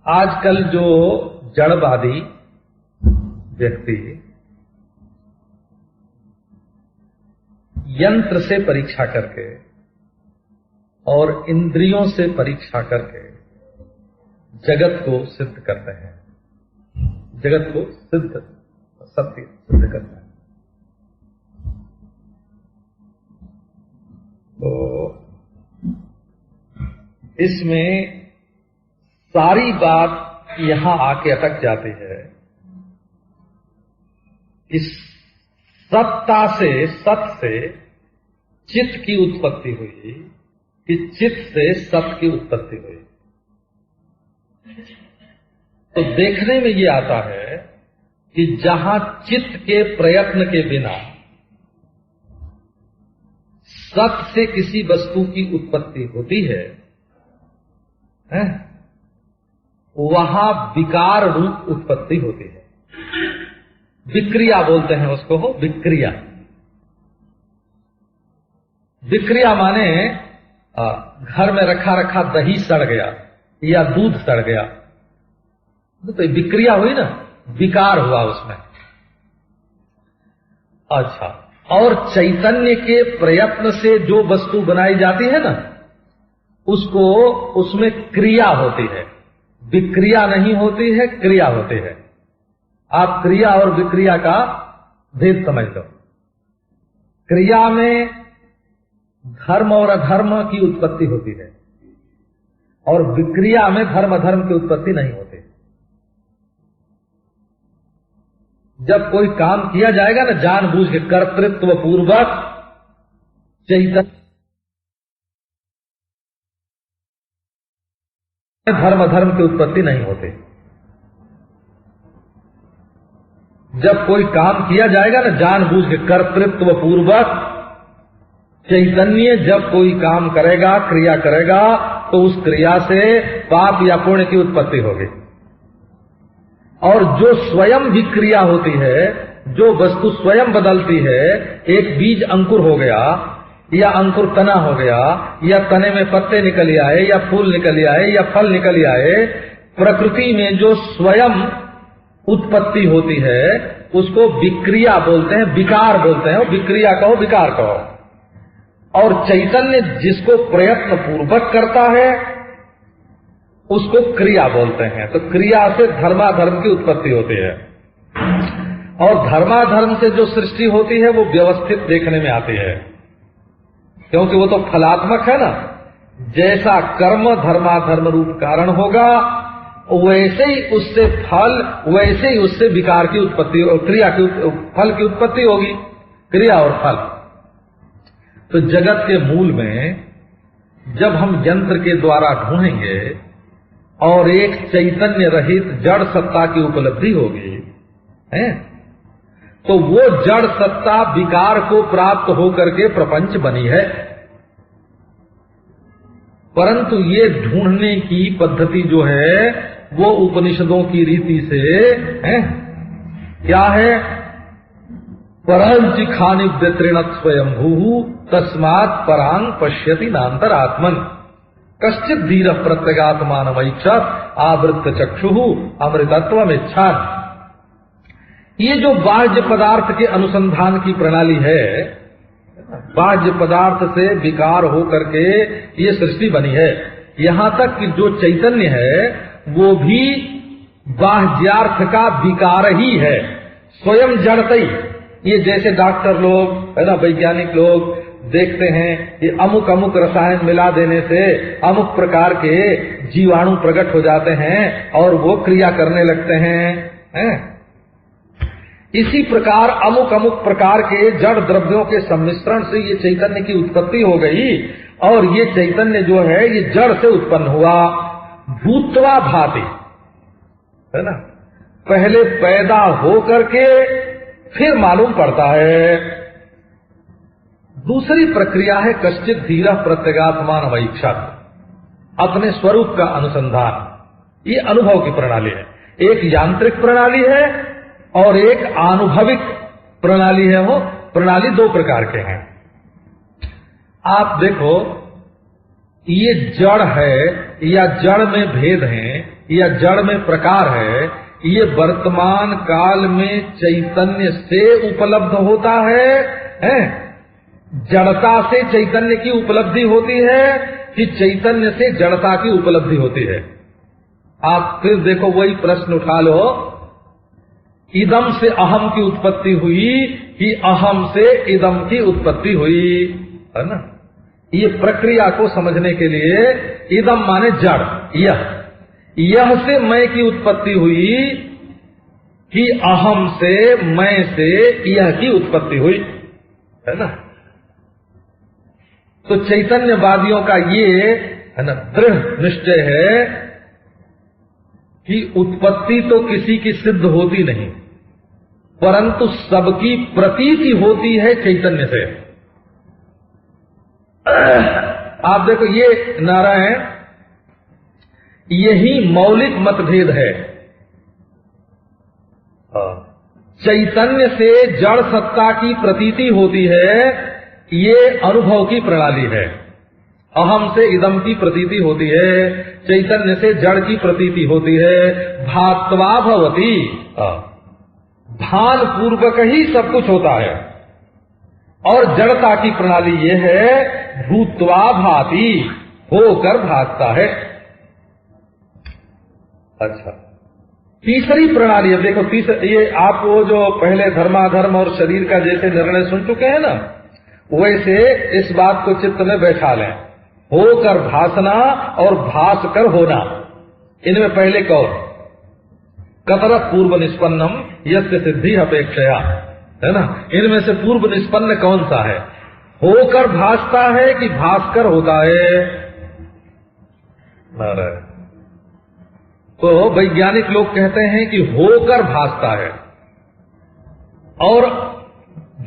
आजकल जो जड़वादी व्यक्ति यंत्र से परीक्षा करके और इंद्रियों से परीक्षा करके जगत को सिद्ध करते हैं, जगत को सिद्ध सत्य सिद्ध करते हैं। तो इसमें सारी बात यहां आके अटक जाती है कि सत्ता से, सत से चित्त की उत्पत्ति हुई कि चित्त से सत की उत्पत्ति हुई। तो देखने में ये आता है कि जहां चित्त के प्रयत्न के बिना सत से किसी वस्तु की उत्पत्ति होती है, वहां विकार रूप उत्पत्ति होती है। विक्रिया बोलते हैं उसको, हो विक्रिया। विक्रिया माने घर में रखा रखा दही सड़ गया या दूध सड़ गया, तो विक्रिया हुई ना, विकार हुआ उसमें। अच्छा, और चैतन्य के प्रयत्न से जो वस्तु बनाई जाती है ना, उसको उसमें क्रिया होती है, विक्रिया नहीं होती है, क्रिया होती है। आप क्रिया और विक्रिया का भेद समझ लो। क्रिया में धर्म और अधर्म की उत्पत्ति होती है और विक्रिया में धर्म अधर्म की उत्पत्ति नहीं होती। जब कोई काम किया जाएगा ना जानबूझ के कर्तृत्व पूर्वक, चैतन्य धर्म अधर्म की उत्पत्ति नहीं होती। जब कोई काम किया जाएगा ना जानबूझ के कर्तृत्व पूर्वक, चैतन्य जब कोई काम करेगा, क्रिया करेगा, तो उस क्रिया से पाप या पुण्य की उत्पत्ति होगी। और जो स्वयं भी क्रिया होती है, जो वस्तु स्वयं बदलती है, एक बीज अंकुर हो गया या अंकुर तना हो गया या तने में पत्ते निकल आए या फूल निकल आए या फल निकल आए, प्रकृति में जो स्वयं उत्पत्ति होती है उसको विक्रिया बोलते हैं, विकार बोलते हैं। विक्रिया कहो, विकार कहो। और चैतन्य जिसको प्रयत्न पूर्वक करता है उसको क्रिया बोलते हैं। तो क्रिया से धर्माधर्म की उत्पत्ति होती है और धर्माधर्म से जो सृष्टि होती है वो व्यवस्थित देखने में आती है, क्योंकि वो तो फलात्मक है ना। जैसा कर्म धर्माधर्म रूप कारण होगा, वैसे ही उससे फल, वैसे ही उससे विकार की उत्पत्ति और क्रिया की फल की उत्पत्ति होगी, क्रिया और फल। तो जगत के मूल में जब हम यंत्र के द्वारा ढूंढेंगे और एक चैतन्य रहित जड़ सत्ता की उपलब्धि होगी, तो वो जड़ सत्ता विकार को प्राप्त होकर के प्रपंच बनी है। परंतु ये ढूंढने की पद्धति जो है वो उपनिषदों की रीति से क्या है? परंच खानि व्यतृणत् स्वयंभू तस्मात् परांग पश्यति नान्तरात्मन कश्चित् धीर प्रत्यगात्मानमैच्छत् आवृत्त चक्षुः अमृतत्वमिच्छान्। ये जो बाह्य पदार्थ के अनुसंधान की प्रणाली है, बाह्य पदार्थ से विकार हो करके ये सृष्टि बनी है। यहाँ तक कि जो चैतन्य है वो भी बाह्यार्थ का विकार ही है, स्वयं जड़तई। ये जैसे डॉक्टर लोग है ना, वैज्ञानिक लोग देखते हैं कि अमुक अमुक रसायन मिला देने से अमुक प्रकार के जीवाणु प्रकट हो जाते हैं और वो क्रिया करने लगते हैं। इसी प्रकार अमुक अमुक प्रकार के जड़ द्रव्यों के सम्मिश्रण से ये चैतन्य की उत्पत्ति हो गई और ये चैतन्य जो है ये जड़ से उत्पन्न हुआ। भूतवा भाति है ना, पहले पैदा हो करके फिर मालूम पड़ता है। दूसरी प्रक्रिया है कश्चित् धीरः प्रत्यगात्मानमैच्छत्, अपने स्वरूप का अनुसंधान। ये अनुभव की प्रणाली है। एक यांत्रिक प्रणाली है और एक अनुभविक प्रणाली है। वो प्रणाली दो प्रकार के हैं। आप देखो, ये जड़ है या जड़ में भेद है या जड़ में प्रकार है, ये वर्तमान काल में चैतन्य से उपलब्ध होता है? जड़ता से चैतन्य की उपलब्धि होती है कि चैतन्य से जड़ता की उपलब्धि होती है? आप फिर देखो, वही प्रश्न उठा लो, इदम से अहम की उत्पत्ति हुई कि अहम से इदम की उत्पत्ति हुई, है ना? ये प्रक्रिया को समझने के लिए इदम माने जड़, यह से मैं की उत्पत्ति हुई कि अहम से मैं से यह की उत्पत्ति हुई, है ना? तो चैतन्यवादियों का ये, है ना, दृढ़ निश्चय है कि उत्पत्ति तो किसी की सिद्ध होती नहीं, परंतु सबकी प्रतीति होती है चैतन्य से। आप देखो, ये नारायण, यही मौलिक मतभेद है। चैतन्य से जड़ सत्ता की प्रतीति होती है, ये अनुभव की प्रणाली है। अहम से इदम की प्रतीति होती है, चैतन्य से जड़ की प्रतीति होती है। भात्वा भवति, भान पूर्वक ही सब कुछ होता है। और जड़ता की प्रणाली ये है, भूत्वा भाति, होकर भागता है। अच्छा, तीसरी प्रणाली है, देखो ये आप वो जो पहले धर्माधर्म और शरीर का जैसे निर्णय सुन चुके हैं ना, वैसे इस बात को चित्त में बैठा लें। होकर भासना और भास कर होना, इनमें पहले कौन? कतरत पूर्व निष्पन्नम यस्य सिद्धि अपेक्षया, है ना? इनमें से पूर्व निष्पन्न कौन सा है? होकर भासता है कि भासकर होता है? नारायण। तो वैज्ञानिक लोग कहते हैं कि होकर भासता है, और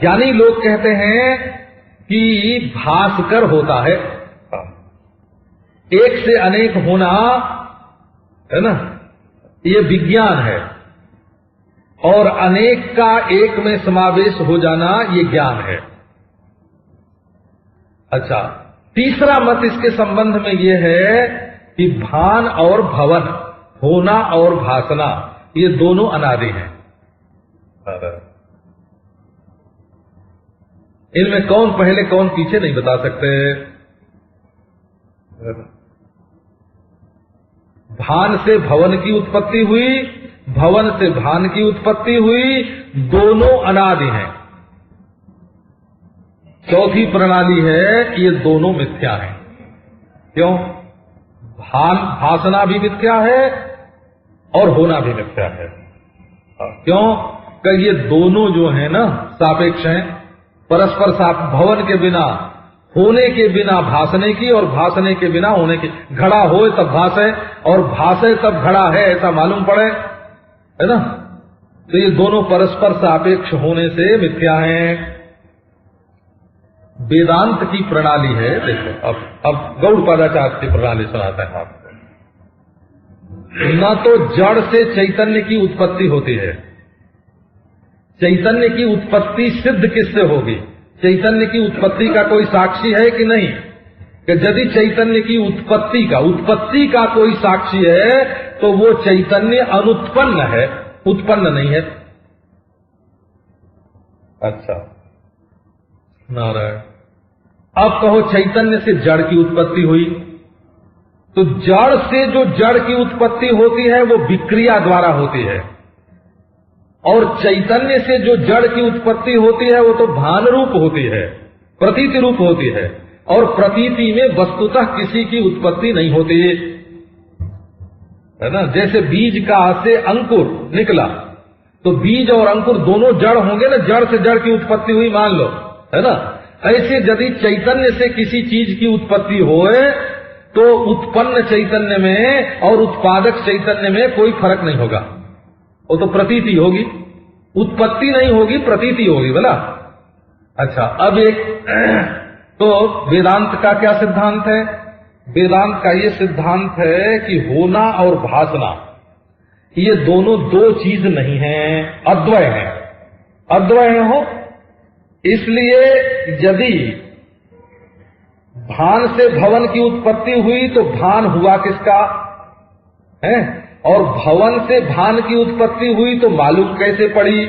ज्ञानी लोग कहते हैं कि भासकर होता है। एक से अनेक होना, है ना, ये विज्ञान है, और अनेक का एक में समावेश हो जाना ये ज्ञान है। अच्छा, तीसरा मत इसके संबंध में ये है कि भान और भवन, होना और भासना, ये दोनों अनादि हैं। इनमें कौन पहले कौन पीछे नहीं बता सकते। भान से भवन की उत्पत्ति हुई, भवन से भान की उत्पत्ति हुई, दोनों अनादि हैं। चौथी प्रणाली है कि ये दोनों मिथ्या हैं। क्यों? भासना भी मिथ्या है और होना भी मिथ्या है। क्यों? कि ये दोनों जो है ना सापेक्ष हैं, परस्पर भवन के बिना, होने के बिना भासने की, और भासने के बिना होने की। घड़ा हो तब भासे और भासे तब घड़ा है, ऐसा मालूम पड़े, है ना? तो ये दोनों परस्पर सापेक्ष होने से मिथ्या हैं। वेदांत की प्रणाली है, देखो अब गौड़पादाचार्य की प्रणाली सुनाते हैं आपको। न तो जड़ से चैतन्य की उत्पत्ति होती है। चैतन्य की उत्पत्ति सिद्ध किससे होगी? चैतन्य की उत्पत्ति का कोई साक्षी है कि नहीं? कि यदि चैतन्य की उत्पत्ति का कोई साक्षी है तो वो चैतन्य अनुत्पन्न है, उत्पन्न नहीं है। अच्छा नारायण, अब कहो चैतन्य से जड़ की उत्पत्ति हुई, तो जड़ से जो जड़ की उत्पत्ति होती है वो विक्रिया द्वारा होती है, और चैतन्य से जो जड़ की उत्पत्ति होती है वो तो भान रूप होती है, प्रतीति रूप होती है। और प्रतीति में वस्तुतः किसी की उत्पत्ति नहीं होती है ना। जैसे बीज का से अंकुर निकला, तो बीज और अंकुर दोनों जड़ होंगे ना, जड़ से जड़ की उत्पत्ति हुई मान लो, है ना। ऐसे यदि चैतन्य से किसी चीज की उत्पत्ति होए तो उत्पन्न चैतन्य में और उत्पादक चैतन्य में कोई फर्क नहीं होगा, वो तो प्रतीति होगी, उत्पत्ति नहीं होगी, प्रतीति होगी बोला। अच्छा, अब एक तो वेदांत का क्या सिद्धांत है? वेदांत का ये सिद्धांत है कि होना और भासना ये दोनों दो चीज नहीं है, अद्वय है। अद्वय हो, इसलिए यदि भान से भवन की उत्पत्ति हुई तो भान हुआ किसका है, और भवन से भान की उत्पत्ति हुई तो मालूम कैसे पड़ी।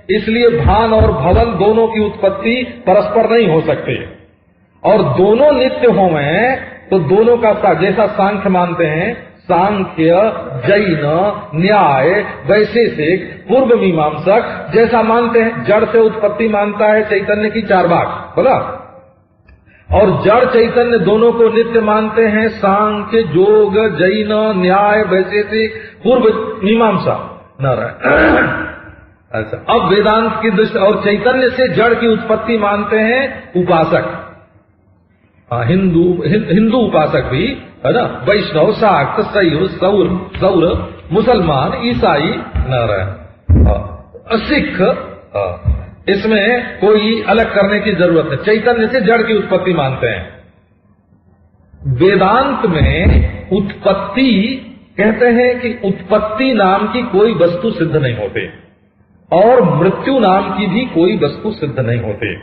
इसलिए भान और भवन दोनों की उत्पत्ति परस्पर नहीं हो सकते, और दोनों नित्य होवें तो दोनों का जैसा सांख्य मानते हैं, सांख्य जैन न्याय वैशेषिक पूर्व मीमांसक जैसा मानते हैं, जड़ से उत्पत्ति मानता है चैतन्य की 4 भाग बोला, और जड़ चैतन्य दोनों को नित्य मानते हैं सांख्य योग जैन न्याय वैशेषिक पूर्व मीमांसा नारायण। अच्छा, अब वेदांत की दृष्टि और चैतन्य से जड़ की उत्पत्ति मानते हैं उपासक, हिंदू उपासक भी है ना, वैष्णव शाक्त शैव सौर मुसलमान ईसाई नारायण सिख, इसमें कोई अलग करने की जरूरत है। चैतन्य से जड़ की उत्पत्ति मानते हैं। वेदांत में उत्पत्ति कहते हैं कि उत्पत्ति नाम की कोई वस्तु सिद्ध नहीं होती, और मृत्यु नाम की भी कोई वस्तु सिद्ध नहीं होती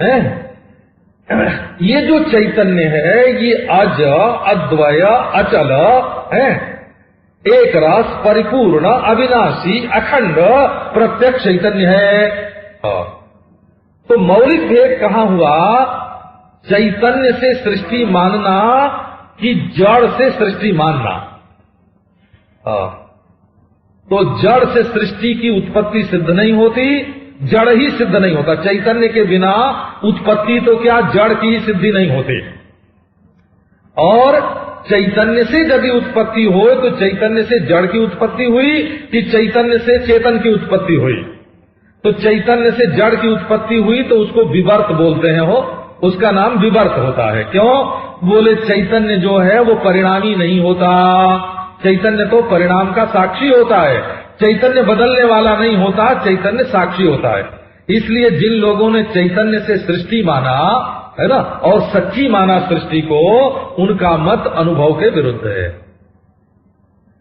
है। ये जो चैतन्य है ये अज अद्वय अचल है, एक रस परिपूर्ण अविनाशी अखंड प्रत्यक्ष चैतन्य है। तो मौलिक भेद कहाँ हुआ, चैतन्य से सृष्टि मानना कि जड़ से सृष्टि मानना। तो जड़ से सृष्टि की उत्पत्ति सिद्ध नहीं होती, जड़ ही सिद्ध नहीं होता। चैतन्य के बिना उत्पत्ति तो क्या जड़ की ही सिद्धि नहीं होती, और चैतन्य से यदि उत्पत्ति हो तो चैतन्य से जड़ की उत्पत्ति हुई कि चैतन्य से चेतन की उत्पत्ति हुई। तो चैतन्य से जड़ की उत्पत्ति हुई तो उसको विवर्त बोलते हैं, हो उसका नाम विवर्त होता है। क्यों बोले, चैतन्य जो है वो परिणामी नहीं होता, चैतन्य तो परिणाम का साक्षी होता है, चैतन्य बदलने वाला नहीं होता, चैतन्य साक्षी होता है। इसलिए जिन लोगों ने चैतन्य से सृष्टि माना है ना, और सच्ची माना सृष्टि को, उनका मत अनुभव के विरुद्ध है।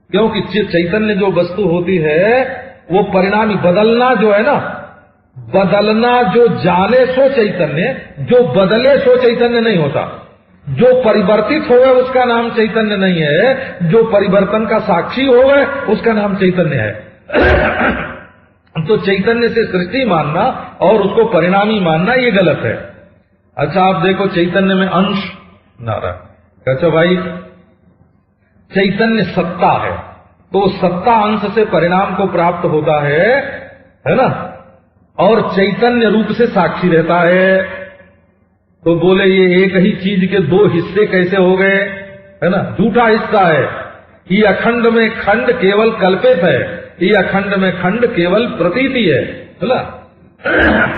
क्योंकि चैतन्य जो वस्तु होती है वो परिणामी, बदलना जो है ना, बदलना जो जाने सो चैतन्य, जो बदले सो चैतन्य नहीं होता। जो परिवर्तित हो गए उसका नाम चैतन्य नहीं है, जो परिवर्तन का साक्षी हो गए उसका नाम चैतन्य है। तो चैतन्य से सृष्टि मानना और उसको परिणामी मानना ये गलत है। अच्छा, आप देखो चैतन्य में अंश नारायण, अच्छा भाई चैतन्य सत्ता है, तो सत्ता अंश से परिणाम को प्राप्त होता है ना, और चैतन्य रूप से साक्षी रहता है। तो बोले ये एक ही चीज के 2 हिस्से कैसे हो गए, है ना, झूठा हिस्सा है। ये अखंड में खंड केवल कल्पित है, ये अखंड में खंड केवल प्रतीति है ना।